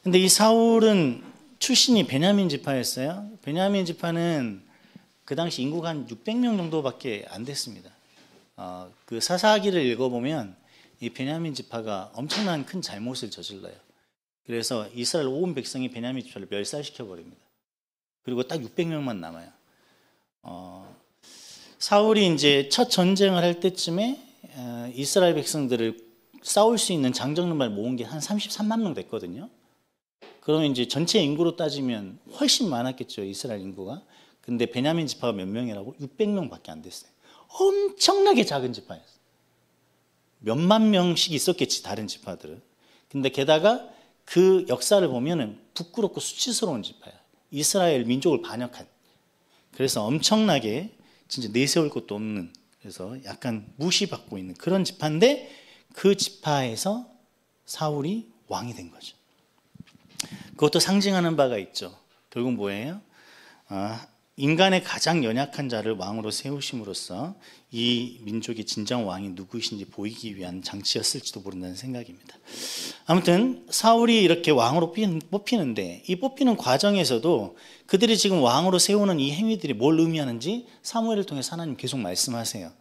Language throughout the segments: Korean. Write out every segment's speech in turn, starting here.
근데 이 사울은 출신이 베냐민 지파였어요. 베냐민 지파는 그 당시 인구가 한 600명 정도밖에 안 됐습니다. 그 사사기를 읽어보면 이 베냐민 지파가 엄청난 큰 잘못을 저질러요. 그래서 이스라엘 온 백성이 베냐민 지파를 멸살시켜 버립니다. 그리고 딱 600명만 남아요. 사울이 이제 첫 전쟁을 할 때쯤에 이스라엘 백성들을 싸울 수 있는 장정들만 모은 게 한 33만 명 됐거든요. 그러면 이제 전체 인구로 따지면 훨씬 많았겠죠, 이스라엘 인구가. 근데 베냐민 지파가 몇 명이라고? 600명밖에 안 됐어요. 엄청나게 작은 지파였어요. 몇만 명씩 있었겠지, 다른 지파들은. 근데 게다가 그 역사를 보면은 부끄럽고 수치스러운 지파야. 이스라엘 민족을 반역한. 그래서 엄청나게 진짜 내세울 것도 없는, 그래서 약간 무시받고 있는 그런 지파인데, 그 지파에서 사울이 왕이 된 거죠. 그것도 상징하는 바가 있죠. 결국 뭐예요? 인간의 가장 연약한 자를 왕으로 세우심으로써 이 민족의 진정 왕이 누구이신지 보이기 위한 장치였을지도 모른다는 생각입니다. 아무튼 사울이 이렇게 왕으로 뽑히는데, 이 뽑히는 과정에서도 그들이 지금 왕으로 세우는 이 행위들이 뭘 의미하는지 사무엘을 통해서 하나님 계속 말씀하세요.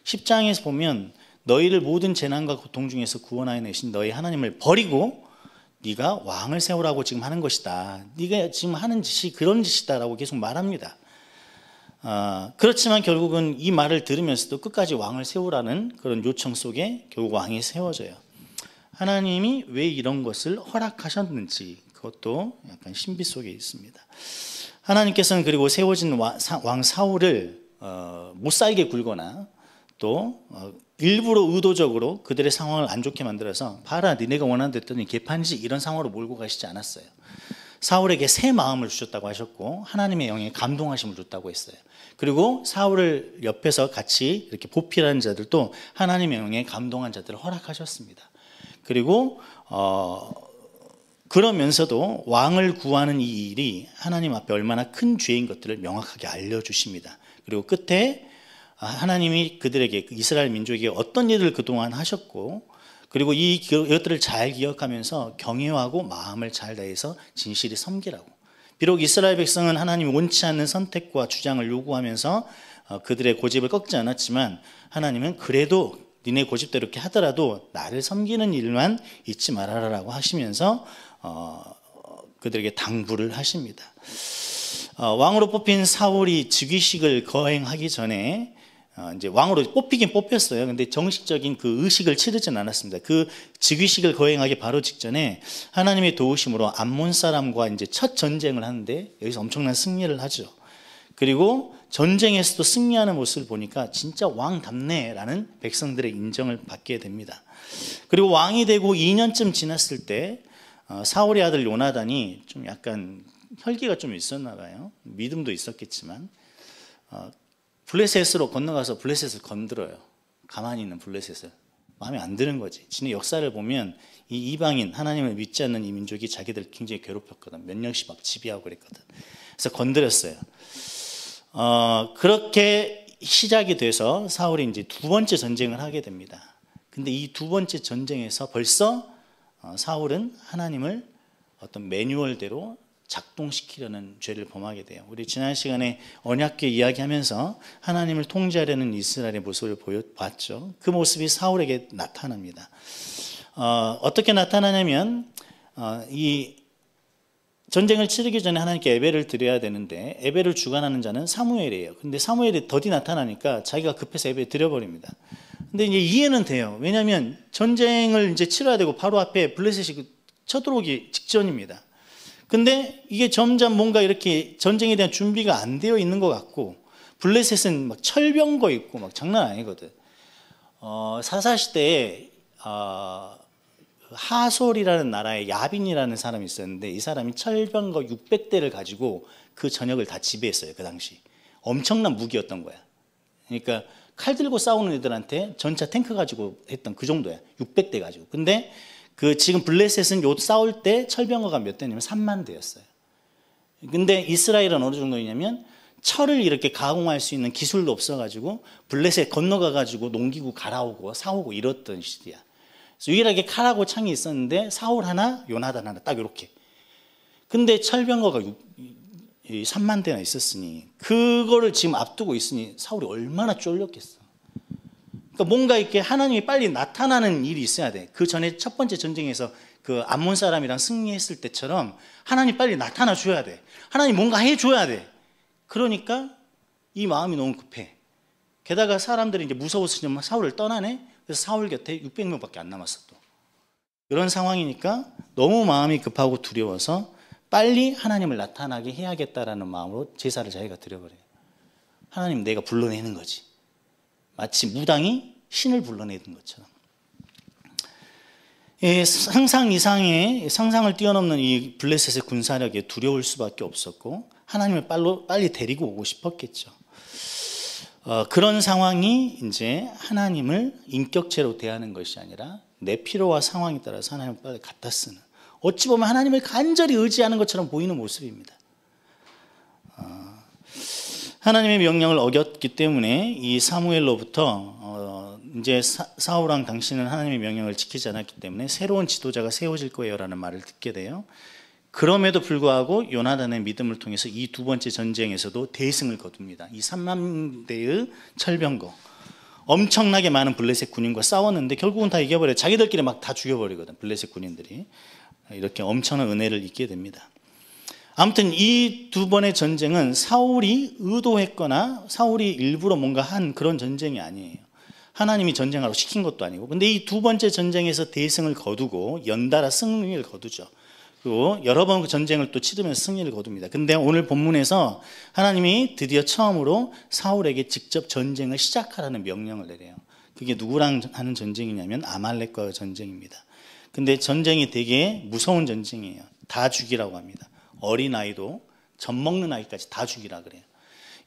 10장에서 보면 너희를 모든 재난과 고통 중에서 구원하여 내신 너희 하나님을 버리고 네가 왕을 세우라고 지금 하는 것이다. 네가 지금 하는 짓이 그런 짓이다라고 계속 말합니다. 그렇지만 결국은 이 말을 들으면서도 끝까지 왕을 세우라는 그런 요청 속에 결국 왕이 세워져요. 하나님이 왜 이런 것을 허락하셨는지 그것도 약간 신비 속에 있습니다. 하나님께서는 그리고 세워진 왕 사울을 못 살게 굴거나 또 일부러 의도적으로 그들의 상황을 안 좋게 만들어서 봐라 니네가 원하는 데 했더니 개판이지 이런 상황으로 몰고 가시지 않았어요. 사울에게 새 마음을 주셨다고 하셨고 하나님의 영에 감동하심을 줬다고 했어요. 그리고 사울을 옆에서 같이 이렇게 보필하는 자들도 하나님의 영에 감동한 자들을 허락하셨습니다. 그리고 그러면서도 왕을 구하는 이 일이 하나님 앞에 얼마나 큰 죄인 것들을 명확하게 알려주십니다. 그리고 끝에 하나님이 그들에게, 이스라엘 민족에게 어떤 일을 그동안 하셨고, 그리고 이것들을 잘 기억하면서 경외하고 마음을 잘 다해서 진실히 섬기라고. 비록 이스라엘 백성은 하나님이 원치 않는 선택과 주장을 요구하면서 그들의 고집을 꺾지 않았지만, 하나님은 그래도 니네 고집대로 이렇게 하더라도 나를 섬기는 일만 잊지 말아라라고 하시면서 그들에게 당부를 하십니다. 왕으로 뽑힌 사울이 즉위식을 거행하기 전에 이제 왕으로 뽑히긴 뽑혔어요. 근데 정식적인 그 의식을 치르진 않았습니다. 그 즉위식을 거행하기 바로 직전에 하나님의 도우심으로 암몬 사람과 이제 첫 전쟁을 하는데 여기서 엄청난 승리를 하죠. 그리고 전쟁에서도 승리하는 모습을 보니까 진짜 왕답네라는 백성들의 인정을 받게 됩니다. 그리고 왕이 되고 2년쯤 지났을 때 사울의 아들 요나단이 좀 약간 혈기가 좀 있었나 봐요. 믿음도 있었겠지만 블레셋으로 건너가서 블레셋을 건드려요. 가만히 있는 블레셋을. 마음에 안 드는 거지. 지네 역사를 보면 이 이방인, 하나님을 믿지 않는 이 민족이 자기들 굉장히 괴롭혔거든. 몇 년씩 막 지배하고 그랬거든. 그래서 건드렸어요. 그렇게 시작이 돼서 사울이 이제 두 번째 전쟁을 하게 됩니다. 근데 이 두 번째 전쟁에서 벌써 사울은 하나님을 어떤 매뉴얼대로 작동시키려는 죄를 범하게 돼요. 우리 지난 시간에 언약궤 이야기하면서 하나님을 통제하려는 이스라엘의 모습을 보여봤죠. 그 모습이 사울에게 나타납니다. 어떻게 나타나냐면 이 전쟁을 치르기 전에 하나님께 예배를 드려야 되는데 예배를 주관하는 자는 사무엘이에요. 근데 사무엘이 더디 나타나니까 자기가 급해서 예배 드려버립니다. 근데 이제 이해는 돼요. 왜냐하면 전쟁을 이제 치러야 되고 바로 앞에 블레셋이 쳐들어오기 직전입니다. 근데 이게 점점 뭔가 이렇게 전쟁에 대한 준비가 안 되어 있는 것 같고, 블레셋은 막 철병거 있고 막 장난 아니거든. 사사시대에 하솔이라는 나라에 야빈이라는 사람이 있었는데, 이 사람이 철병거 600대를 가지고 그 전역을 다 지배했어요. 그 당시 엄청난 무기였던 거야. 그러니까 칼 들고 싸우는 애들한테 전차 탱크 가지고 했던 그 정도야. 600대 가지고. 근데 그 지금 블레셋은 요 싸울 때 철병거가 몇 대냐면 3만 대였어요. 근데 이스라엘은 어느 정도냐면 철을 이렇게 가공할 수 있는 기술도 없어가지고 블레셋 건너가가지고 농기구 갈아오고 사오고 이랬던 시대야. 그래서 유일하게 칼하고 창이 있었는데 사울 하나, 요나단 하나 딱 이렇게. 근데 철병거가 3만 대나 있었으니 그거를 지금 앞두고 있으니 사울이 얼마나 쫄렸겠어. 그러니까 뭔가 이렇게 하나님이 빨리 나타나는 일이 있어야 돼. 그 전에 첫 번째 전쟁에서 그 암몬 사람이랑 승리했을 때처럼 하나님 빨리 나타나 줘야 돼. 하나님 뭔가 해줘야 돼. 그러니까 이 마음이 너무 급해. 게다가 사람들이 이제 무서워서 좀 사울을 떠나네. 그래서 사울 곁에 600명밖에 안 남았어 또. 이런 상황이니까 너무 마음이 급하고 두려워서 빨리 하나님을 나타나게 해야겠다라는 마음으로 제사를 자기가 드려버려요. 하나님 내가 불러내는 거지. 마치 무당이 신을 불러내는 것처럼. 상상 이상의 상상을 뛰어넘는 이 블레셋의 군사력에 두려울 수밖에 없었고 하나님을 빨리 데리고 오고 싶었겠죠. 그런 상황이 이제 하나님을 인격체로 대하는 것이 아니라 내 필요와 상황에 따라서 하나님을 빨리 갖다 쓰는, 어찌 보면 하나님을 간절히 의지하는 것처럼 보이는 모습입니다. 하나님의 명령을 어겼기 때문에 이 사무엘로부터 이제 사울왕 당신은 하나님의 명령을 지키지 않았기 때문에 새로운 지도자가 세워질 거예요라는 말을 듣게 돼요. 그럼에도 불구하고 요나단의 믿음을 통해서 이 두 번째 전쟁에서도 대승을 거둡니다. 이 3만 대의 철병거, 엄청나게 많은 블레셋 군인과 싸웠는데 결국은 다 이겨버려요. 자기들끼리 막 다 죽여버리거든. 블레셋 군인들이. 이렇게 엄청난 은혜를 입게 됩니다. 아무튼 이 두 번의 전쟁은 사울이 의도했거나 사울이 일부러 뭔가 한 그런 전쟁이 아니에요. 하나님이 전쟁하러 시킨 것도 아니고. 근데 이 두 번째 전쟁에서 대승을 거두고 연달아 승리를 거두죠. 그리고 여러 번 그 전쟁을 또 치르면서 승리를 거둡니다. 근데 오늘 본문에서 하나님이 드디어 처음으로 사울에게 직접 전쟁을 시작하라는 명령을 내려요. 그게 누구랑 하는 전쟁이냐면 아말렉과 전쟁입니다. 근데 전쟁이 되게 무서운 전쟁이에요. 다 죽이라고 합니다. 어린아이도 젖먹는 아이까지 다 죽이라 그래요.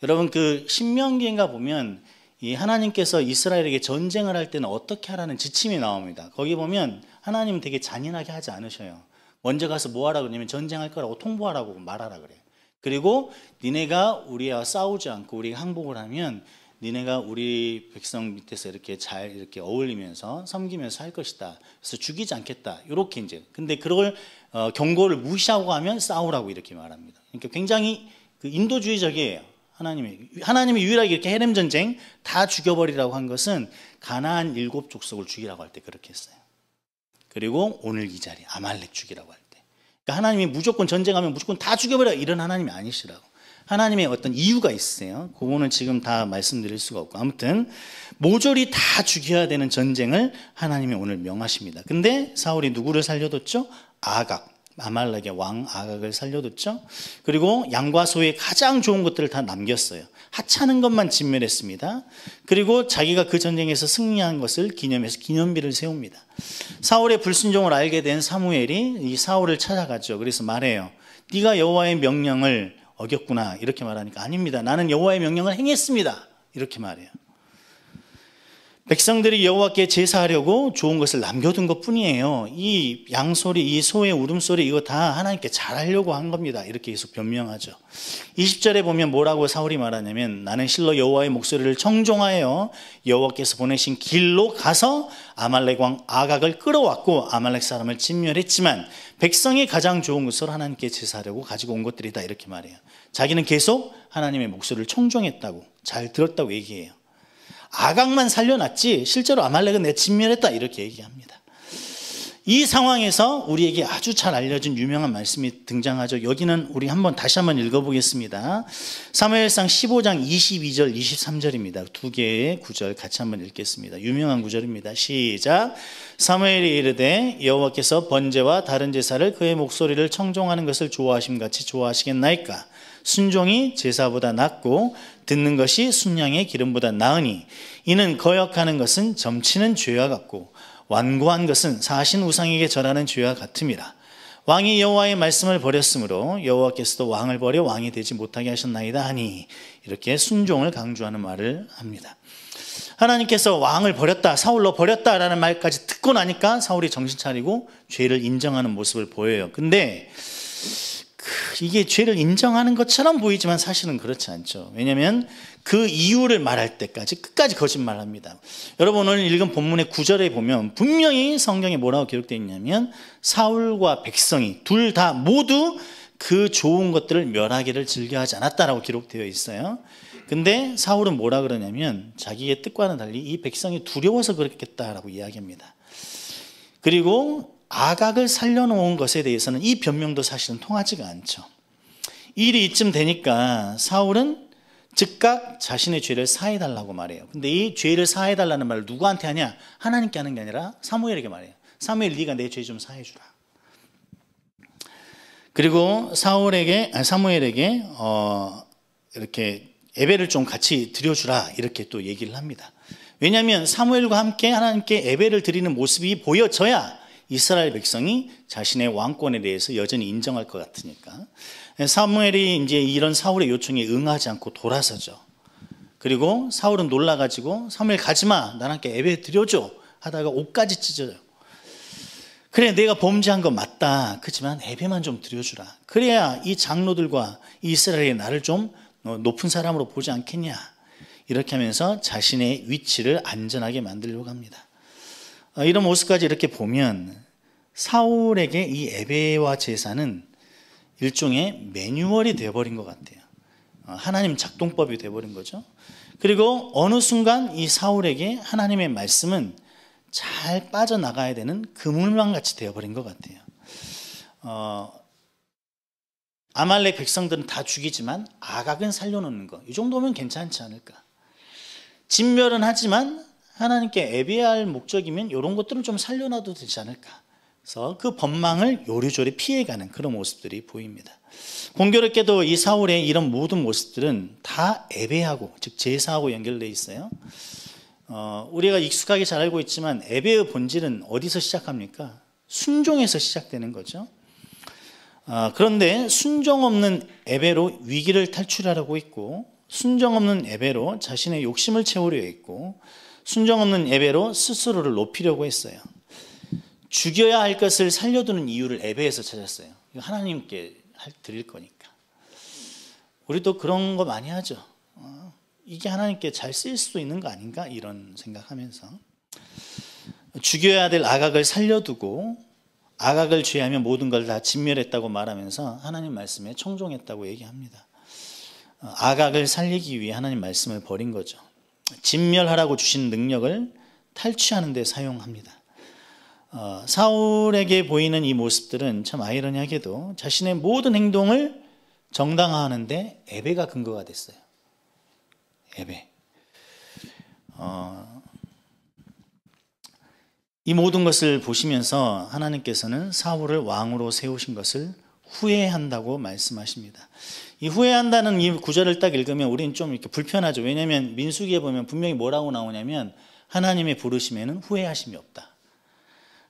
여러분 그 신명기인가 보면 이 하나님께서 이스라엘에게 전쟁을 할 때는 어떻게 하라는 지침이 나옵니다. 거기 보면 하나님은 되게 잔인하게 하지 않으셔요. 먼저 가서 뭐 하라 그러냐면 전쟁할 거라고 통보하라고 말하라 그래요. 그리고 니네가 우리와 싸우지 않고 우리가 항복을 하면 니네가 우리 백성 밑에서 이렇게 잘 이렇게 어울리면서 섬기면서 할 것이다. 그래서 죽이지 않겠다. 이렇게 이제. 근데 그걸 경고를 무시하고 하면 싸우라고 이렇게 말합니다. 그러니까 굉장히 그 인도주의적이에요. 하나님이 유일하게 이렇게 헤렘 전쟁 다 죽여버리라고 한 것은 가나안 7 족속을 죽이라고 할 때 그렇게 했어요. 그리고 오늘 이 자리 아말렉 죽이라고 할 때. 그러니까 하나님이 무조건 전쟁하면 무조건 다 죽여버려 이런 하나님이 아니시라고. 하나님의 어떤 이유가 있어요. 그거는 지금 다 말씀드릴 수가 없고. 아무튼 모조리 다 죽여야 되는 전쟁을 하나님이 오늘 명하십니다. 근데 사울이 누구를 살려뒀죠? 아각, 아말렉의 왕 아각을 살려뒀죠. 그리고 양과 소의 가장 좋은 것들을 다 남겼어요. 하찮은 것만 진멸했습니다. 그리고 자기가 그 전쟁에서 승리한 것을 기념해서 기념비를 세웁니다. 사울의 불순종을 알게 된 사무엘이 이 사울을 찾아가죠. 그래서 말해요. 네가 여호와의 명령을 어겼구나 이렇게 말하니까 아닙니다. 나는 여호와의 명령을 행했습니다. 이렇게 말해요. 백성들이 여호와께 제사하려고 좋은 것을 남겨둔 것뿐이에요. 이 양소리, 이 소의 울음소리 이거 다 하나님께 잘하려고 한 겁니다. 이렇게 계속 변명하죠. 20절에 보면 뭐라고 사울이 말하냐면 나는 실로 여호와의 목소리를 청종하여 여호와께서 보내신 길로 가서 아말렉 왕 아각을 끌어왔고 아말렉 사람을 진멸했지만 백성이 가장 좋은 것을 하나님께 제사하려고 가지고 온 것들이다 이렇게 말해요. 자기는 계속 하나님의 목소리를 청종했다고 잘 들었다고 얘기해요. 아각만 살려놨지 실제로 아말렉은 내가 진멸했다 이렇게 얘기합니다. 이 상황에서 우리에게 아주 잘 알려진 유명한 말씀이 등장하죠. 여기는 우리 다시 한번 읽어보겠습니다. 사무엘상 15장 22절 23절입니다. 두 개의 구절 같이 한번 읽겠습니다. 유명한 구절입니다. 시작. 사무엘이 이르되 여호와께서 번제와 다른 제사를 그의 목소리를 청종하는 것을 좋아하심같이 좋아하시겠나이까. 순종이 제사보다 낫고 듣는 것이 순양의 기름보다 나으니 이는 거역하는 것은 점치는 죄와 같고 완고한 것은 사신 우상에게 절하는 죄와 같음이라. 왕이 여호와의 말씀을 버렸으므로 여호와께서도 왕을 버려 왕이 되지 못하게 하셨나이다 하니 이렇게 순종을 강조하는 말을 합니다. 하나님께서 왕을 버렸다, 사울로 버렸다라는 말까지 듣고 나니까 사울이 정신 차리고 죄를 인정하는 모습을 보여요. 근데 이게 죄를 인정하는 것처럼 보이지만 사실은 그렇지 않죠. 왜냐하면 그 이유를 말할 때까지 끝까지 거짓말합니다. 여러분 오늘 읽은 본문의 9절에 보면 분명히 성경에 뭐라고 기록되어 있냐면 사울과 백성이 둘 다 모두 그 좋은 것들을 멸하기를 즐겨하지 않았다라고 기록되어 있어요. 근데 사울은 뭐라 그러냐면 자기의 뜻과는 달리 이 백성이 두려워서 그랬겠다라고 이야기합니다. 그리고 아각을 살려놓은 것에 대해서는 이 변명도 사실은 통하지가 않죠. 일이 이쯤 되니까 사울은 즉각 자신의 죄를 사해달라고 말해요. 근데 이 죄를 사해달라는 말을 누구한테 하냐? 하나님께 하는 게 아니라 사무엘에게 말해요. 사무엘, 네가 내 죄 좀 사해주라. 그리고 사무엘에게 이렇게 예배를 좀 같이 드려주라 이렇게 또 얘기를 합니다. 왜냐하면 사무엘과 함께 하나님께 예배를 드리는 모습이 보여져야 이스라엘 백성이 자신의 왕권에 대해서 여전히 인정할 것 같으니까. 사무엘이 이제 이런 사울의 요청에 응하지 않고 돌아서죠. 그리고 사울은 놀라가지고 사무엘 가지마, 나한테 예배 드려줘 하다가 옷까지 찢어요. 그래, 내가 범죄한 건 맞다. 그렇지만 예배만 좀 드려주라. 그래야 이 장로들과 이 이스라엘이 나를 좀 높은 사람으로 보지 않겠냐. 이렇게 하면서 자신의 위치를 안전하게 만들려고 합니다. 이런 모습까지 이렇게 보면 사울에게 이 예배와 제사는 일종의 매뉴얼이 되어버린 것 같아요. 하나님 작동법이 되어버린 거죠. 그리고 어느 순간 이 사울에게 하나님의 말씀은 잘 빠져나가야 되는 그물망같이 되어버린 것 같아요. 아말렉 백성들은 다 죽이지만 아각은 살려놓는 거, 이 정도면 괜찮지 않을까. 진멸은 하지만 하나님께 예배할 목적이면 이런 것들은 좀 살려놔도 되지 않을까. 그래서 그 법망을 요리조리 피해가는 그런 모습들이 보입니다. 공교롭게도 이 사울의 이런 모든 모습들은 다 예배하고, 즉 제사하고 연결되어 있어요. 우리가 익숙하게 잘 알고 있지만 예배의 본질은 어디서 시작합니까? 순종에서 시작되는 거죠. 그런데 순종 없는 예배로 위기를 탈출하려고 있고, 순종 없는 예배로 자신의 욕심을 채우려 했고, 순종 없는 예배로 스스로를 높이려고 했어요. 죽여야 할 것을 살려두는 이유를 예배에서 찾았어요. 이거 하나님께 드릴 거니까. 우리도 그런 거 많이 하죠. 이게 하나님께 잘 쓰일 수도 있는 거 아닌가 이런 생각하면서 죽여야 될 아각을 살려두고 아각을 죄하며 모든 걸 다 진멸했다고 말하면서 하나님 말씀에 청종했다고 얘기합니다. 아각을 살리기 위해 하나님 말씀을 버린 거죠. 진멸하라고 주신 능력을 탈취하는 데 사용합니다. 사울에게 보이는 이 모습들은 참 아이러니하게도 자신의 모든 행동을 정당화하는데 예배가 근거가 됐어요. 예배. 이 모든 것을 보시면서 하나님께서는 사울을 왕으로 세우신 것을 후회한다고 말씀하십니다. 이 후회한다는 이 구절을 딱 읽으면 우리는 좀 이렇게 불편하죠. 왜냐하면 민수기에 보면 분명히 뭐라고 나오냐면 하나님의 부르심에는 후회하심이 없다.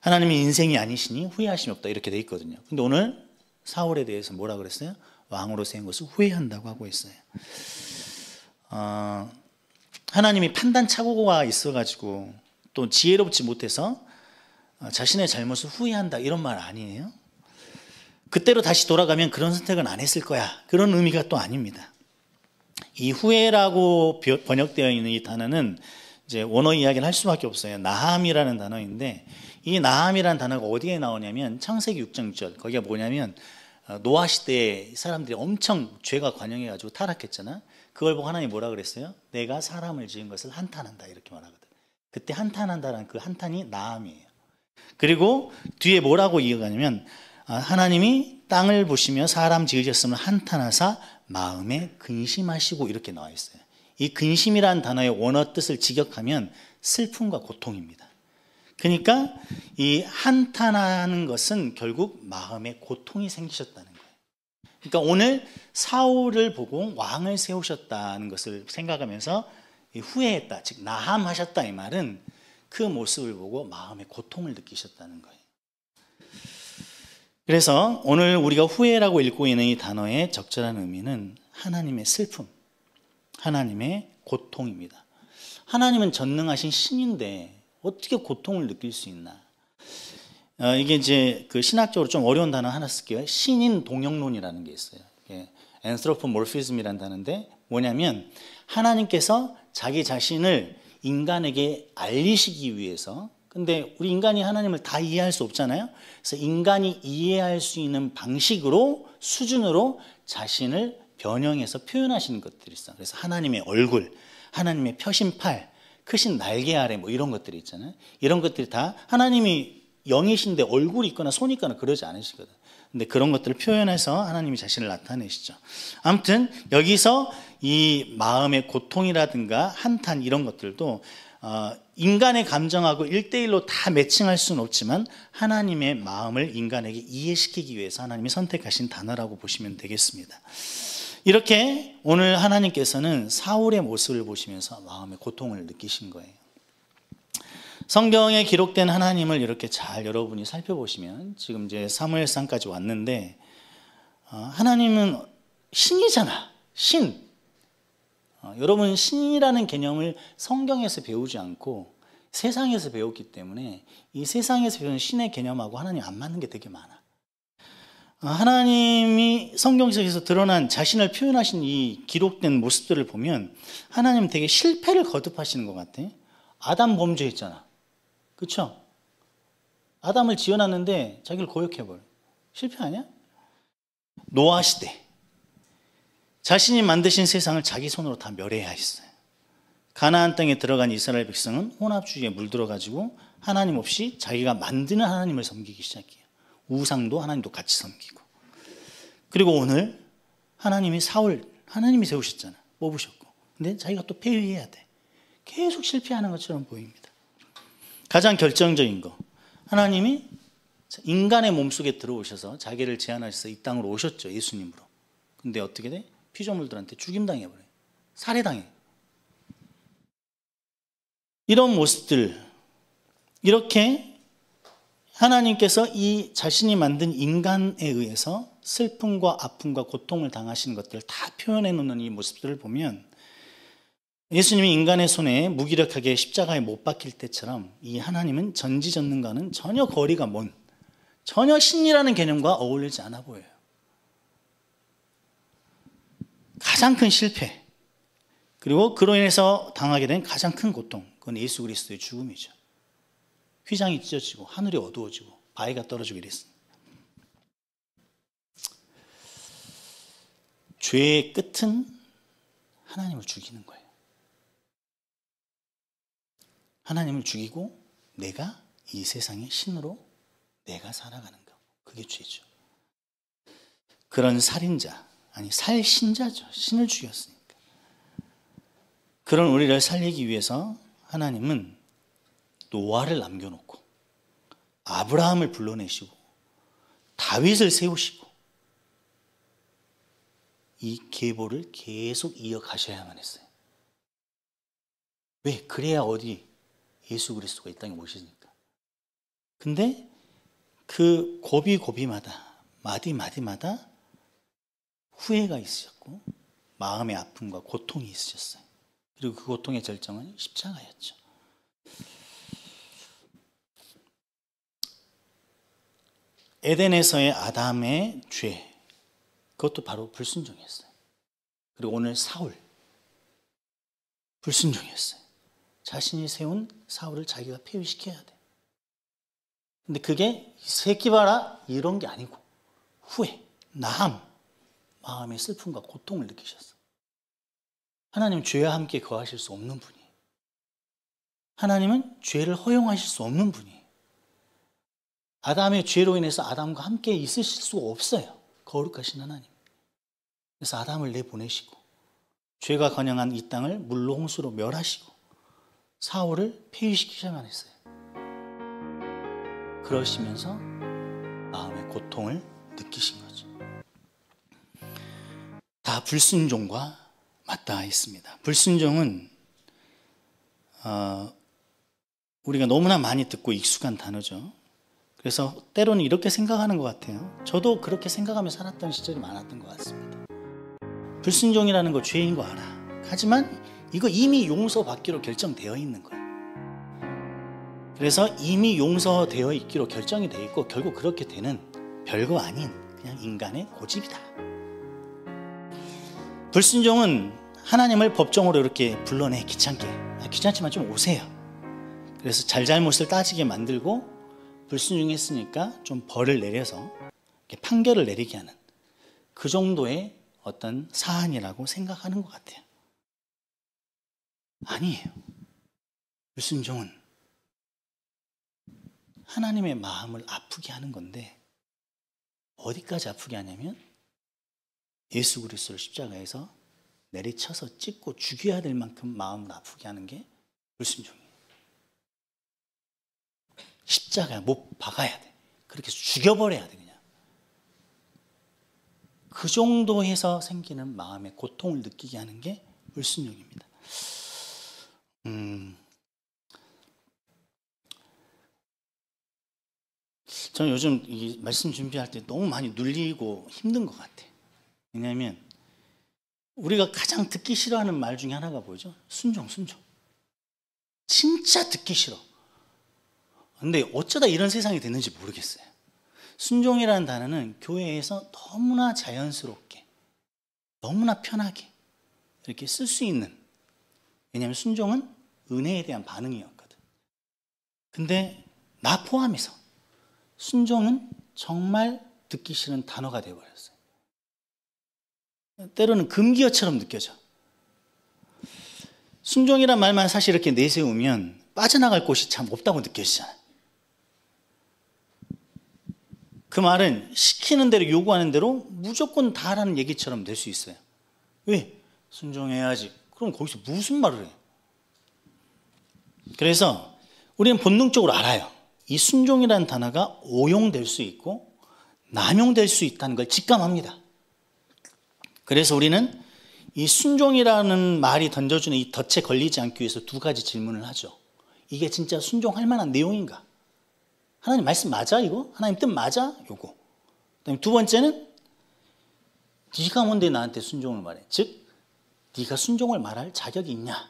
하나님이 인생이 아니시니 후회하심이 없다 이렇게 돼 있거든요. 근데 오늘 사울에 대해서 뭐라 그랬어요? 왕으로 세운 것을 후회한다고 하고 있어요. 하나님이 판단 착오가 있어가지고 또 지혜롭지 못해서 자신의 잘못을 후회한다 이런 말 아니에요. 그때로 다시 돌아가면 그런 선택은 안 했을 거야 그런 의미가 또 아닙니다. 이 후회라고 번역되어 있는 이 단어는 이제 원어 이야기를 할 수밖에 없어요. 나함이라는 단어인데 이 나함이라는 단어가 어디에 나오냐면 창세기 6장 6절. 거기가 뭐냐면 노아 시대에 사람들이 엄청 죄가 관영해가지고 타락했잖아. 그걸 보고 하나님이 뭐라 그랬어요? 내가 사람을 지은 것을 한탄한다 이렇게 말하거든. 그때 한탄한다라는 그 한탄이 나함이에요. 그리고 뒤에 뭐라고 이어가냐면 하나님이 땅을 보시며 사람 지으셨음을 한탄하사 마음에 근심하시고 이렇게 나와 있어요. 이 근심이라는 단어의 원어 뜻을 직역하면 슬픔과 고통입니다. 그러니까 이 한탄하는 것은 결국 마음에 고통이 생기셨다는 거예요. 그러니까 오늘 사울을 보고 왕을 세우셨다는 것을 생각하면서 후회했다, 즉 나함하셨다 이 말은 그 모습을 보고 마음에 고통을 느끼셨다는 거예요. 그래서 오늘 우리가 후회라고 읽고 있는 이 단어의 적절한 의미는 하나님의 슬픔, 하나님의 고통입니다. 하나님은 전능하신 신인데 어떻게 고통을 느낄 수 있나? 이게 이제 그 신학적으로 좀 어려운 단어 하나 쓸게요. 신인 동형론이라는 게 있어요. anthropomorphism이라는 단어인데 뭐냐면 하나님께서 자기 자신을 인간에게 알리시기 위해서 근데 우리 인간이 하나님을 다 이해할 수 없잖아요. 그래서 인간이 이해할 수 있는 방식으로, 수준으로 자신을 변형해서 표현하시는 것들이 있어요. 그래서 하나님의 얼굴, 하나님의 펴신 팔, 크신 날개 아래 뭐 이런 것들이 있잖아요. 이런 것들이 다 하나님이 영이신데 얼굴이 있거나 손이 있거나 그러지 않으시거든. 근데 그런 것들을 표현해서 하나님이 자신을 나타내시죠. 아무튼 여기서 이 마음의 고통이라든가 한탄 이런 것들도 인간의 감정하고 1대1로 다 매칭할 수는 없지만 하나님의 마음을 인간에게 이해시키기 위해서 하나님이 선택하신 단어라고 보시면 되겠습니다. 이렇게 오늘 하나님께서는 사울의 모습을 보시면서 마음의 고통을 느끼신 거예요. 성경에 기록된 하나님을 이렇게 잘 여러분이 살펴보시면 지금 이제 사무엘상까지 왔는데 하나님은 신이잖아. 신. 여러분 신이라는 개념을 성경에서 배우지 않고 세상에서 배웠기 때문에 이 세상에서 배우는 신의 개념하고 하나님 안 맞는 게 되게 많아. 하나님이 성경 속에서 드러난 자신을 표현하신 이 기록된 모습들을 보면 하나님은 되게 실패를 거듭하시는 것 같아. 아담 범죄했잖아. 그렇죠? 아담을 지어놨는데 자기를 고역해버려. 실패 아니야? 노아 시대. 자신이 만드신 세상을 자기 손으로 다 멸해야했어요. 가나안 땅에 들어간 이스라엘 백성은 혼합주의에 물들어가지고 하나님 없이 자기가 만드는 하나님을 섬기기 시작해요. 우상도 하나님도 같이 섬기고. 그리고 오늘 하나님이 사울, 하나님이 세우셨잖아. 뽑으셨고. 근데 자기가 또 폐위해야 돼. 계속 실패하는 것처럼 보입니다. 가장 결정적인 거, 하나님이 인간의 몸속에 들어오셔서 자기를 제안하셔서 이 땅으로 오셨죠. 예수님으로. 근데 어떻게 돼? 피조물들한테 죽임당해버려요. 살해당해. 이런 모습들, 이렇게 하나님께서 이 자신이 만든 인간에 의해서 슬픔과 아픔과 고통을 당하시는 것들을 다 표현해 놓는 이 모습들을 보면 예수님이 인간의 손에 무기력하게 십자가에 못 박힐 때처럼 이 하나님은 전지전능과는 전혀 거리가 먼, 전혀 신이라는 개념과 어울리지 않아 보여요. 가장 큰 실패, 그리고 그로 인해서 당하게 된 가장 큰 고통, 그건 예수 그리스도의 죽음이죠. 휘장이 찢어지고 하늘이 어두워지고 바위가 떨어지고 이랬습니다. 죄의 끝은 하나님을 죽이는 거예요. 하나님을 죽이고 내가 이 세상의 신으로 내가 살아가는 거. 그게 죄죠. 그런 살인자, 아니 살신자죠. 신을 죽였으니까. 그런 우리를 살리기 위해서 하나님은 노아를 남겨놓고 아브라함을 불러내시고 다윗을 세우시고 이 계보를 계속 이어가셔야만 했어요. 왜? 그래야 어디 예수 그리스도가 이 땅에 오시니까. 근데 그 고비고비마다 마디마디마다 후회가 있으셨고 마음의 아픔과 고통이 있으셨어요. 그리고 그 고통의 절정은 십자가였죠. 에덴에서의 아담의 죄, 그것도 바로 불순종이었어요. 그리고 오늘 사울, 불순종이었어요. 자신이 세운 사울을 자기가 폐위시켜야 돼. 근데 그게 새끼 봐라 이런 게 아니고 후회, 나함, 마음의 슬픔과 고통을 느끼셨어. 하나님은 죄와 함께 거하실 수 없는 분이에요. 하나님은 죄를 허용하실 수 없는 분이에요. 아담의 죄로 인해서 아담과 함께 있으실 수가 없어요. 거룩하신 하나님. 그래서 아담을 내보내시고 죄가 건영한 이 땅을 물로 홍수로 멸하시고 사울을 폐위시키셔야만 했어요. 그러시면서 마음의 고통을 느끼신 거죠. 다 불순종과 맞닿아 있습니다. 불순종은 우리가 너무나 많이 듣고 익숙한 단어죠. 그래서 때로는 이렇게 생각하는 것 같아요. 저도 그렇게 생각하며 살았던 시절이 많았던 것 같습니다. 불순종이라는 거 죄인 거 알아. 하지만 이거 이미 용서받기로 결정되어 있는 거예요. 그래서 이미 용서되어 있기로 결정이 되어 있고 결국 그렇게 되는 별거 아닌 그냥 인간의 고집이다. 불순종은 하나님을 법정으로 이렇게 불러내 귀찮게. 귀찮지만 좀 오세요. 그래서 잘잘못을 따지게 만들고 불순종했으니까 좀 벌을 내려서 이렇게 판결을 내리게 하는 그 정도의 어떤 사안이라고 생각하는 것 같아요. 아니에요. 불순종은 하나님의 마음을 아프게 하는 건데 어디까지 아프게 하냐면 예수 그리스도를 십자가에서 내리쳐서 찢고 죽여야 될 만큼 마음을 아프게 하는 게 불순종이에요. 십자가에 못 박아야 돼. 그렇게 해서 죽여버려야 돼 그냥. 그 정도에서 생기는 마음의 고통을 느끼게 하는 게 불순종입니다. 저는 요즘 이 말씀 준비할 때 너무 많이 눌리고 힘든 것 같아요. 왜냐하면 우리가 가장 듣기 싫어하는 말 중에 하나가 뭐죠? 순종. 진짜 듣기 싫어. 근데 어쩌다 이런 세상이 됐는지 모르겠어요. 순종이라는 단어는 교회에서 너무나 자연스럽게, 너무나 편하게 이렇게 쓸 수 있는, 왜냐하면 순종은 은혜에 대한 반응이었거든. 근데 나 포함해서 순종은 정말 듣기 싫은 단어가 되어버렸어요. 때로는 금기어처럼 느껴져. 순종이란 말만 사실 이렇게 내세우면 빠져나갈 곳이 참 없다고 느껴지잖아요. 그 말은 시키는 대로 요구하는 대로 무조건 다 하라는 얘기처럼 될 수 있어요. 왜? 순종해야지. 그럼 거기서 무슨 말을 해? 그래서 우리는 본능적으로 알아요. 이 순종이라는 단어가 오용될 수 있고 남용될 수 있다는 걸 직감합니다. 그래서 우리는 이 순종이라는 말이 던져주는 이 덫에 걸리지 않기 위해서 두 가지 질문을 하죠. 이게 진짜 순종할 만한 내용인가? 하나님 말씀 맞아 이거? 하나님 뜻 맞아? 요거. 그다음에 두 번째는 네가 뭔데 나한테 순종을 말해? 즉 네가 순종을 말할 자격이 있냐?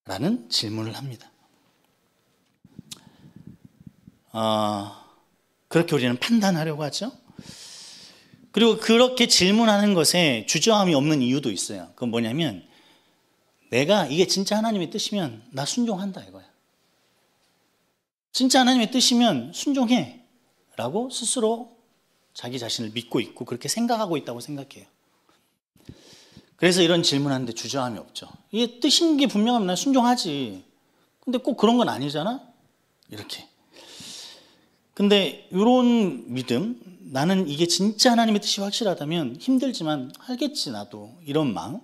라는 질문을 합니다. 그렇게 우리는 판단하려고 하죠. 그리고 그렇게 질문하는 것에 주저함이 없는 이유도 있어요. 그건 뭐냐면 내가 이게 진짜 하나님의 뜻이면 나 순종한다 이거야. 진짜 하나님의 뜻이면 순종해 라고 스스로 자기 자신을 믿고 있고 그렇게 생각하고 있다고 생각해요. 그래서 이런 질문하는데 주저함이 없죠. 이게 뜻인 게 분명하면 난 순종하지. 근데 꼭 그런 건 아니잖아? 이렇게. 근데 이런 믿음, 나는 이게 진짜 하나님의 뜻이 확실하다면 힘들지만 알겠지 나도 이런 마음.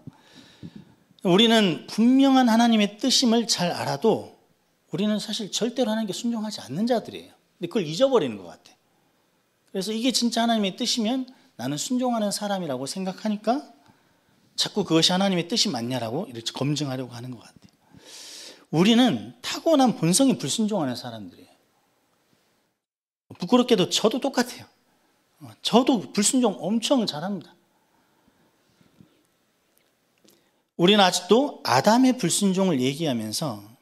우리는 분명한 하나님의 뜻임을 잘 알아도 우리는 사실 절대로 하나님께 순종하지 않는 자들이에요. 근데 그걸 잊어버리는 것 같아. 그래서 이게 진짜 하나님의 뜻이면 나는 순종하는 사람이라고 생각하니까 자꾸 그것이 하나님의 뜻이 맞냐라고 이렇게 검증하려고 하는 것 같아요. 우리는 타고난 본성이 불순종하는 사람들이에요. 부끄럽게도 저도 똑같아요. 저도 불순종 엄청 잘합니다. 우리는 아직도 아담의 불순종을 얘기하면서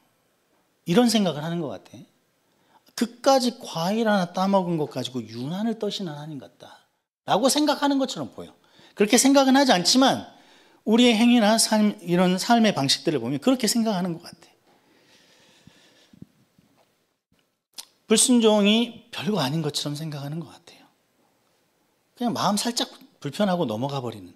이런 생각을 하는 것 같아. 그까지 과일 하나 따먹은 것 가지고 유난을 떠시는 하나님 같다 라고 생각하는 것처럼 보여. 그렇게 생각은 하지 않지만 우리의 행위나 삶, 이런 삶의 방식들을 보면 그렇게 생각하는 것 같아. 불순종이 별거 아닌 것처럼 생각하는 것 같아요. 그냥 마음 살짝 불편하고 넘어가 버리는.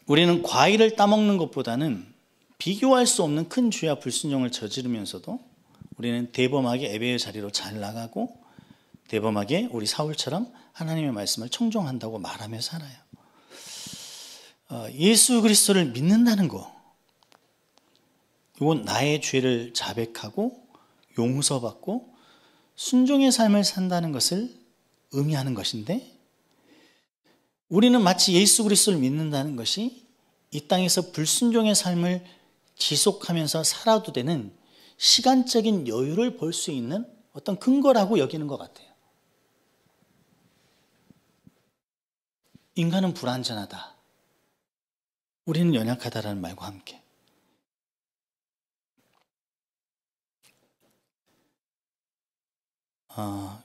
우리는 과일을 따먹는 것보다는 비교할 수 없는 큰 죄와 불순종을 저지르면서도 우리는 대범하게 예배의 자리로 잘 나가고 대범하게 우리 사울처럼 하나님의 말씀을 청종한다고 말하며 살아요. 예수 그리스도를 믿는다는 거, 이건 나의 죄를 자백하고 용서받고 순종의 삶을 산다는 것을 의미하는 것인데, 우리는 마치 예수 그리스도를 믿는다는 것이 이 땅에서 불순종의 삶을 지속하면서 살아도 되는 시간적인 여유를 볼 수 있는 어떤 근거라고 여기는 것 같아요. 인간은 불완전하다. 우리는 연약하다라는 말과 함께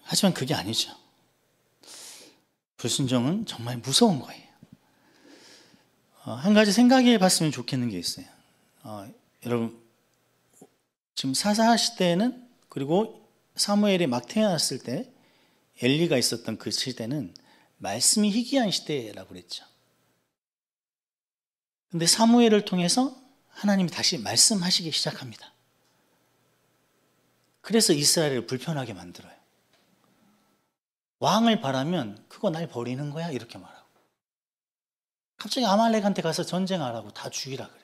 하지만 그게 아니죠. 불순종은 정말 무서운 거예요. 한 가지 생각해 봤으면 좋겠는 게 있어요. 여러분, 지금 사사 시대에는, 그리고 사무엘이 막 태어났을 때 엘리가 있었던 그 시대는 말씀이 희귀한 시대라고 그랬죠. 근데 사무엘을 통해서 하나님이 다시 말씀하시기 시작합니다. 그래서 이스라엘을 불편하게 만들어요. 왕을 바라면 그거 날 버리는 거야? 이렇게 말하고. 갑자기 아말렉한테 가서 전쟁하라고, 다 죽이라 그래.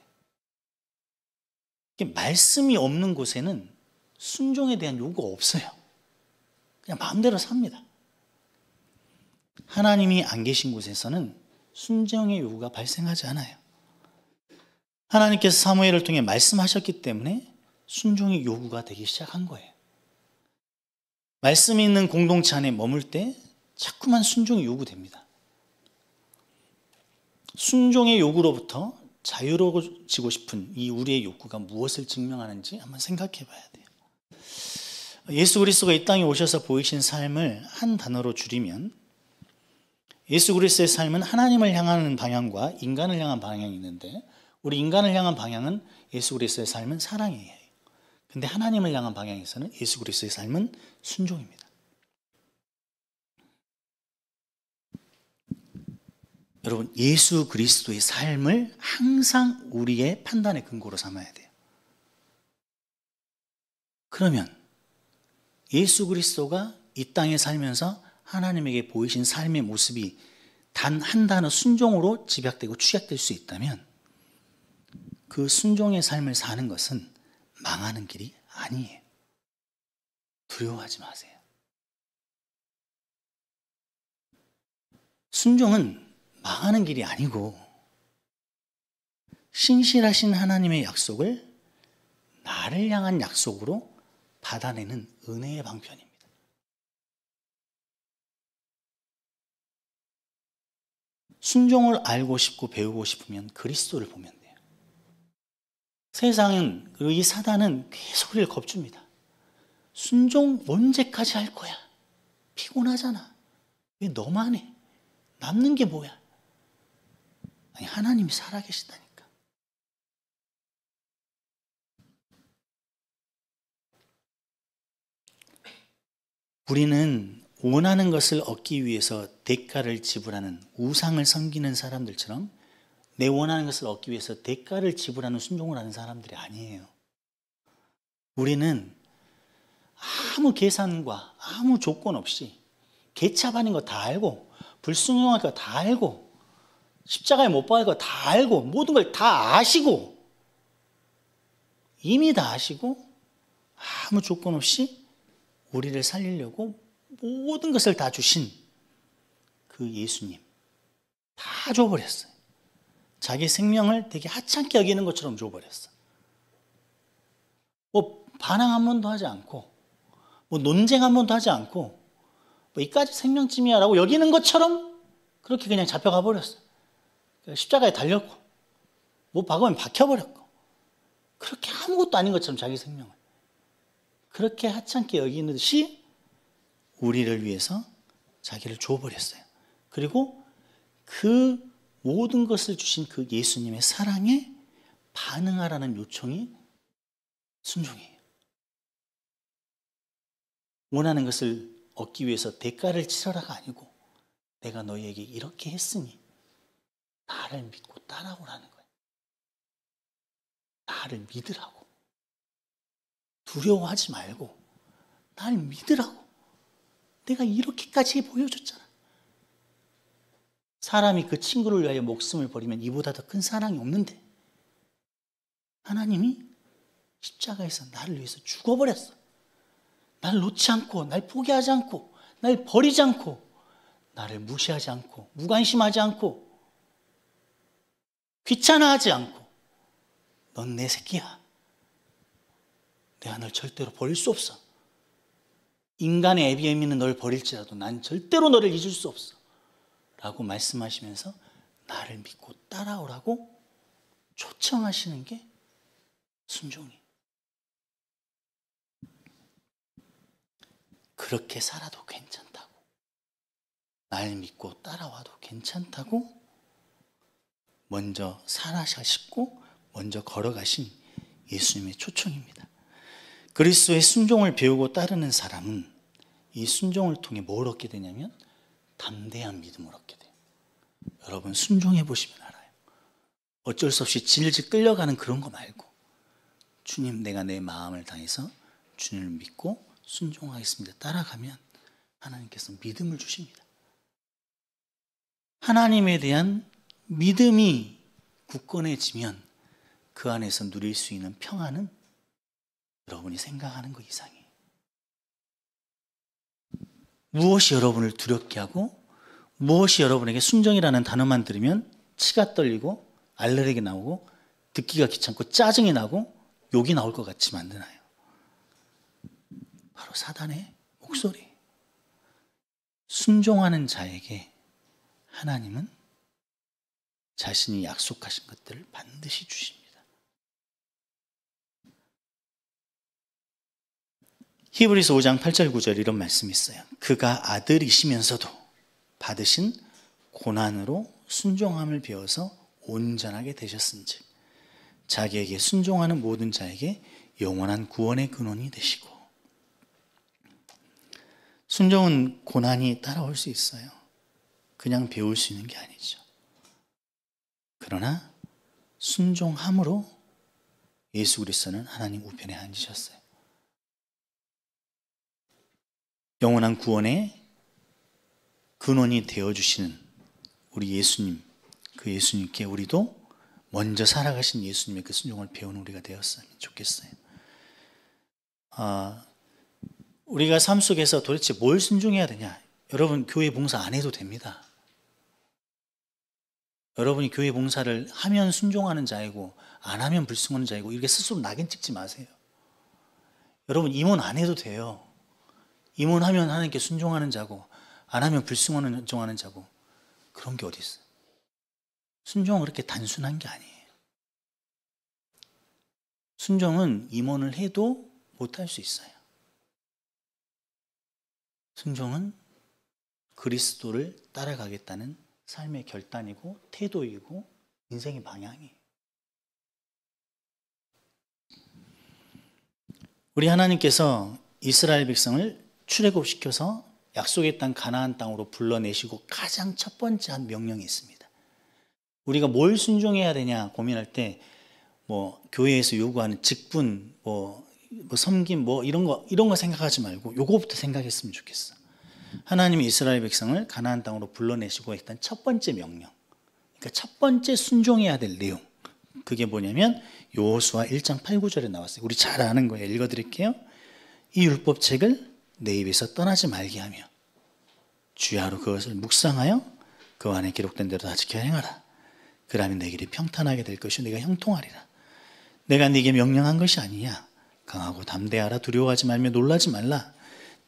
말씀이 없는 곳에는 순종에 대한 요구가 없어요. 그냥 마음대로 삽니다. 하나님이 안 계신 곳에서는 순종의 요구가 발생하지 않아요. 하나님께서 사무엘을 통해 말씀하셨기 때문에 순종의 요구가 되기 시작한 거예요. 말씀이 있는 공동체 안에 머물 때 자꾸만 순종이 요구됩니다. 순종의 요구로부터 자유로워지고 싶은 이 우리의 욕구가 무엇을 증명하는지 한번 생각해 봐야 돼요. 예수 그리스도가 이 땅에 오셔서 보이신 삶을 한 단어로 줄이면, 예수 그리스도의 삶은 하나님을 향하는 방향과 인간을 향한 방향이 있는데, 우리 인간을 향한 방향은 예수 그리스도의 삶은 사랑이에요. 근데 하나님을 향한 방향에서는 예수 그리스도의 삶은 순종입니다. 여러분, 예수 그리스도의 삶을 항상 우리의 판단의 근거로 삼아야 돼요. 그러면 예수 그리스도가 이 땅에 살면서 하나님에게 보이신 삶의 모습이 단 한 단어 순종으로 집약되고 취약될 수 있다면, 그 순종의 삶을 사는 것은 망하는 길이 아니에요. 두려워하지 마세요. 순종은 망하는 길이 아니고 신실하신 하나님의 약속을 나를 향한 약속으로 받아내는 은혜의 방편입니다. 순종을 알고 싶고 배우고 싶으면 그리스도를 보면 돼요. 세상은, 그리고 이 사단은 계속 우리를 겁줍니다. 순종 언제까지 할 거야? 피곤하잖아. 왜 너만 해? 남는 게 뭐야? 아니, 하나님이 살아계시다니까. 우리는 원하는 것을 얻기 위해서 대가를 지불하는, 우상을 섬기는 사람들처럼 내 원하는 것을 얻기 위해서 대가를 지불하는 순종을 하는 사람들이 아니에요. 우리는 아무 계산과 아무 조건 없이 개차반인 거 다 알고, 불순종할 거 다 알고, 십자가에 못 박을 거 다 알고, 모든 걸 다 아시고, 이미 다 아시고, 아무 조건 없이 우리를 살리려고 모든 것을 다 주신 그 예수님, 다 줘버렸어요. 자기 생명을 되게 하찮게 여기는 것처럼 줘버렸어. 뭐 반항 한 번도 하지 않고, 뭐 논쟁 한 번도 하지 않고, 뭐 이까지 생명쯤이야 라고 여기는 것처럼 그렇게 그냥 잡혀가 버렸어. 십자가에 달렸고, 뭐 박으면 박혀버렸고, 그렇게 아무것도 아닌 것처럼 자기 생명을 그렇게 하찮게 여기듯이 우리를 위해서 자기를 줘버렸어요. 그리고 그 모든 것을 주신 그 예수님의 사랑에 반응하라는 요청이 순종이에요. 원하는 것을 얻기 위해서 대가를 치러라가 아니고, 내가 너희에게 이렇게 했으니 나를 믿고 따라오라는 거예요. 나를 믿으라고. 두려워하지 말고 나를 믿으라고. 내가 이렇게까지 보여줬잖아. 사람이 그 친구를 위하여 목숨을 버리면 이보다 더 큰 사랑이 없는데, 하나님이 십자가에서 나를 위해서 죽어버렸어. 날 놓지 않고, 날 포기하지 않고, 날 버리지 않고, 나를 무시하지 않고, 무관심하지 않고, 귀찮아하지 않고, 넌 내 새끼야. 내가 널 절대로 버릴 수 없어. 인간의 에비에미는 널 버릴지라도 난 절대로 너를 잊을 수 없어 라고 말씀하시면서 나를 믿고 따라오라고 초청하시는 게 순종이에요. 그렇게 살아도 괜찮다고, 날 믿고 따라와도 괜찮다고 먼저 살아가시고 먼저 걸어가신 예수님의 초청입니다. 그리스도의 순종을 배우고 따르는 사람은 이 순종을 통해 뭘 얻게 되냐면 담대한 믿음을 얻게 돼요. 여러분 순종해 보시면 알아요. 어쩔 수 없이 질질 끌려가는 그런 거 말고 주님, 내가 내 마음을 다해서 주님을 믿고 순종하겠습니다. 따라가면 하나님께서 믿음을 주십니다. 하나님에 대한 믿음이 굳건해지면 그 안에서 누릴 수 있는 평안은 여러분이 생각하는 것 이상이에요. 무엇이 여러분을 두렵게 하고 무엇이 여러분에게 순종이라는 단어만 들으면 치가 떨리고 알레르기 나오고 듣기가 귀찮고 짜증이 나고 욕이 나올 것 같이 만드나요? 바로 사단의 목소리. 순종하는 자에게 하나님은 자신이 약속하신 것들을 반드시 주십니다. 히브리서 5장 8절 9절 이런 말씀이 있어요. 그가 아들이시면서도 받으신 고난으로 순종함을 배워서 온전하게 되셨은즉 자기에게 순종하는 모든 자에게 영원한 구원의 근원이 되시고. 순종은 고난이 따라올 수 있어요. 그냥 배울 수 있는 게 아니죠. 그러나 순종함으로 예수 그리스도는 하나님 우편에 앉으셨어요. 영원한 구원의 근원이 되어주시는 우리 예수님, 그 예수님께 우리도 먼저 살아가신 예수님의 그 순종을 배우는 우리가 되었으면 좋겠어요. 우리가 삶 속에서 도대체 뭘 순종해야 되냐? 여러분 교회 봉사 안 해도 됩니다. 여러분이 교회 봉사를 하면 순종하는 자이고 안 하면 불순종하는 자이고 이렇게 스스로 낙인 찍지 마세요. 여러분 임원 안 해도 돼요. 임원하면 하나님께 순종하는 자고 안 하면 불순종하는 자고 그런 게 어디 있어요? 순종은 그렇게 단순한 게 아니에요. 순종은 임원을 해도 못할 수 있어요. 순종은 그리스도를 따라가겠다는 삶의 결단이고 태도이고 인생의 방향이에요. 우리 하나님께서 이스라엘 백성을 출애굽시켜서 약속의 땅 가나안 땅으로 불러내시고 가장 첫 번째 한 명령이 있습니다. 우리가 뭘 순종해야 되냐 고민할 때 교회에서 요구하는 직분, 섬김, 이런 거 생각하지 말고 요거부터 생각했으면 좋겠어. 하나님이 이스라엘 백성을 가나안 땅으로 불러내시고 했던 첫 번째 명령, 그러니까 첫 번째 순종해야 될 내용, 그게 뭐냐면 여호수아 1장 8, 9절에 나왔어요. 우리 잘 아는 거예요. 읽어드릴게요. 이 율법책을 내 입에서 떠나지 말게 하며 주야로 그것을 묵상하여 그 안에 기록된 대로 다 지켜 행하라. 그러면 내 길이 평탄하게 될 것이요 네가 형통하리라. 내가 네게 명령한 것이 아니냐. 강하고 담대하라. 두려워하지 말며 놀라지 말라.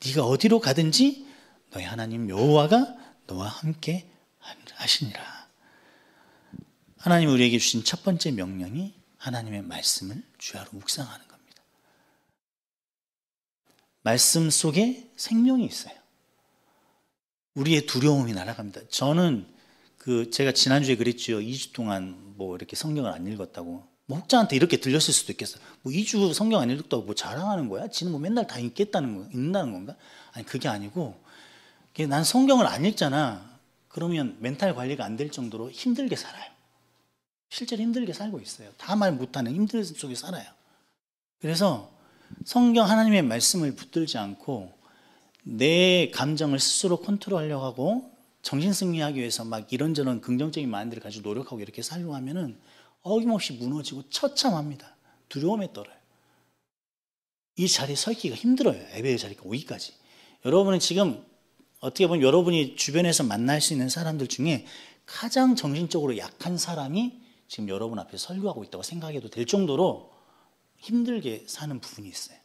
네가 어디로 가든지 너희 하나님 여호와가 너와 함께 하시니라. 하나님 우리에게 주신 첫 번째 명령이 하나님의 말씀을 주야로 묵상하는 겁니다. 말씀 속에 생명이 있어요. 우리의 두려움이 날아갑니다. 저는 제가 지난주에 그랬죠. 2주 동안 이렇게 성경을 안 읽었다고. 혹자한테 이렇게 들렸을 수도 있겠어요. 2주 성경 안 읽었다고 자랑하는 거야? 지는 맨날 다 읽는다는 건가? 아니, 그게 아니고, 난 성경을 안 읽잖아. 그러면 멘탈 관리가 안 될 정도로 힘들게 살아요. 실제로 힘들게 살고 있어요. 다 말 못하는 힘듦 속에 살아요. 그래서 성경 하나님의 말씀을 붙들지 않고 내 감정을 스스로 컨트롤하려고 하고 정신승리하기 위해서 막 이런저런 긍정적인 마인드를 가지고 노력하고 이렇게 살려고 하면은 어김없이 무너지고 처참합니다. 두려움에 떨어요. 이 자리에 서 있기가 힘들어요. 예배의 자리가 오기까지. 여러분은 지금 어떻게 보면 여러분이 주변에서 만날 수 있는 사람들 중에 가장 정신적으로 약한 사람이 지금 여러분 앞에 설교하고 있다고 생각해도 될 정도로 힘들게 사는 부분이 있어요.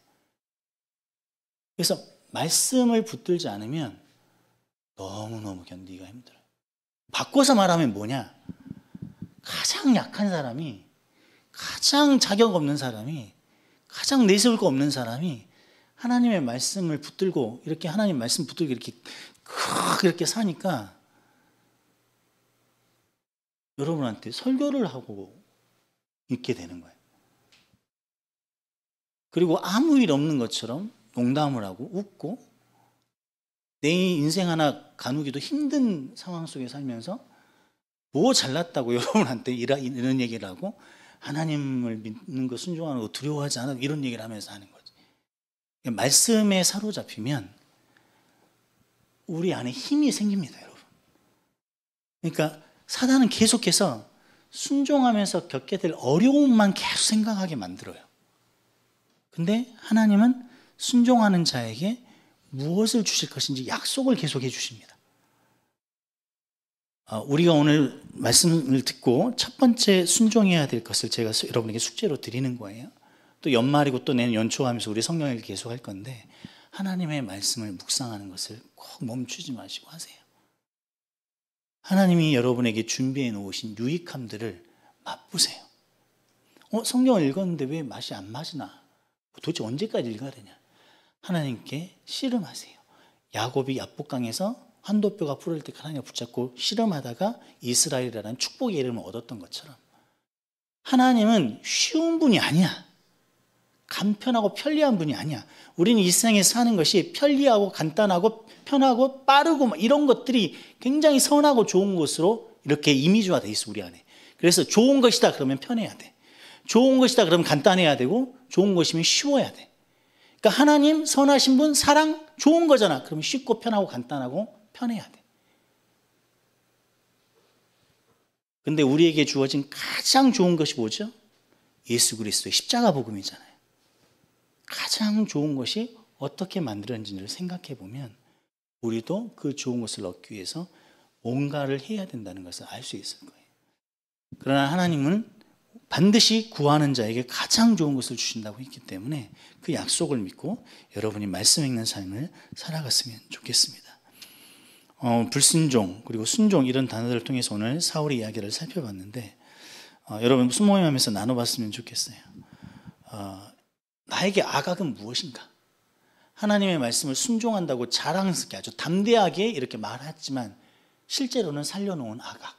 그래서 말씀을 붙들지 않으면 너무너무 견디기가 힘들어요. 바꿔서 말하면 뭐냐? 가장 약한 사람이, 가장 자격 없는 사람이, 가장 내세울 거 없는 사람이 하나님의 말씀을 붙들고 이렇게 하나님 말씀 붙들고 이렇게 사니까 여러분한테 설교를 하고 있게 되는 거예요. 그리고 아무 일 없는 것처럼 농담을 하고 웃고 내 인생 하나 가누기도 힘든 상황 속에 살면서 뭐 잘났다고 여러분한테 이런 얘기를 하고 하나님을 믿는 거 순종하는 거 두려워하지 않아 이런 얘기를 하면서 하는 거지. 말씀에 사로잡히면 우리 안에 힘이 생깁니다, 여러분. 그러니까 사단은 계속해서 순종하면서 겪게 될 어려움만 계속 생각하게 만들어요. 근데 하나님은 순종하는 자에게 무엇을 주실 것인지 약속을 계속해 주십니다. 우리가 오늘 말씀을 듣고 첫 번째 순종해야 될 것을 제가 여러분에게 숙제로 드리는 거예요. 또 연말이고 또 내년 연초하면서 우리 성경을 계속 할 건데 하나님의 말씀을 묵상하는 것을 꼭 멈추지 마시고 하세요. 하나님이 여러분에게 준비해 놓으신 유익함들을 맛보세요. 성경을 읽었는데 왜 맛이 안 맞으나? 도대체 언제까지 읽어야 되냐? 하나님께 씨름하세요. 야곱이 야복강에서 한도뼈가 부러질 때 하나님을 붙잡고 씨름하다가 이스라엘이라는 축복의 이름을 얻었던 것처럼 하나님은 쉬운 분이 아니야. 간편하고 편리한 분이 아니야. 우리는 이 세상에 사는 것이 편리하고 간단하고 편하고 빠르고 이런 것들이 굉장히 선하고 좋은 것으로 이렇게 이미지화되어 있어, 우리 안에. 그래서 좋은 것이다 그러면 편해야 돼. 좋은 것이다 그러면 간단해야 되고 좋은 것이면 쉬워야 돼. 그러니까 하나님 선하신 분 사랑 좋은 거잖아. 그러면 쉽고 편하고 간단하고 편해야 돼. 근데 우리에게 주어진 가장 좋은 것이 뭐죠? 예수 그리스도의 십자가 복음이잖아요. 가장 좋은 것이 어떻게 만들어진지를 생각해 보면 우리도 그 좋은 것을 얻기 위해서 뭔가를 해야 된다는 것을 알 수 있을 거예요. 그러나 하나님은 반드시 구하는 자에게 가장 좋은 것을 주신다고 했기 때문에 그 약속을 믿고 여러분이 말씀 읽는 삶을 살아갔으면 좋겠습니다. 불순종 그리고 순종 이런 단어들을 통해서 오늘 사울의 이야기를 살펴봤는데 여러분 수모임하면서 나눠봤으면 좋겠어요. 나에게 악악은 무엇인가? 하나님의 말씀을 순종한다고 자랑스럽게 아주 담대하게 이렇게 말했지만 실제로는 살려놓은 악악.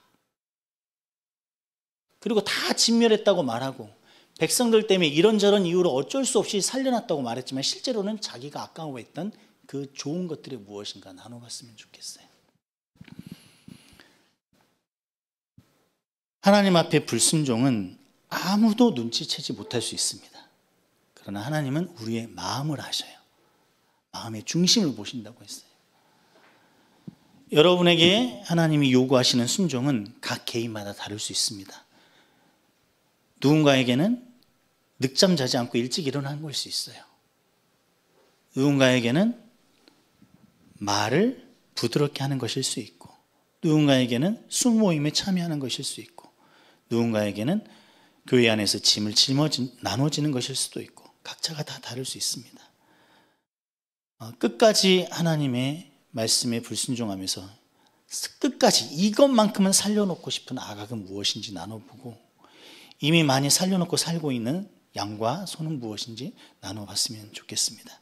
그리고 다 진멸했다고 말하고 백성들 때문에 이런저런 이유로 어쩔 수 없이 살려놨다고 말했지만 실제로는 자기가 아까워했던 그 좋은 것들이 무엇인가 나눠봤으면 좋겠어요. 하나님 앞에 불순종은 아무도 눈치채지 못할 수 있습니다. 그러나 하나님은 우리의 마음을 아셔요. 마음의 중심을 보신다고 했어요. 여러분에게 하나님이 요구하시는 순종은 각 개인마다 다를 수 있습니다. 누군가에게는 늦잠 자지 않고 일찍 일어나는 걸 수 있어요. 누군가에게는 말을 부드럽게 하는 것일 수 있고, 누군가에게는 순모임에 참여하는 것일 수 있고, 누군가에게는 교회 안에서 짐을 나눠지는 것일 수도 있고, 각자가 다 다를 수 있습니다. 끝까지 하나님의 말씀에 불순종하면서 끝까지 이것만큼은 살려놓고 싶은 악악은 무엇인지 나눠보고 이미 많이 살려놓고 살고 있는 양과 소는 무엇인지 나눠봤으면 좋겠습니다.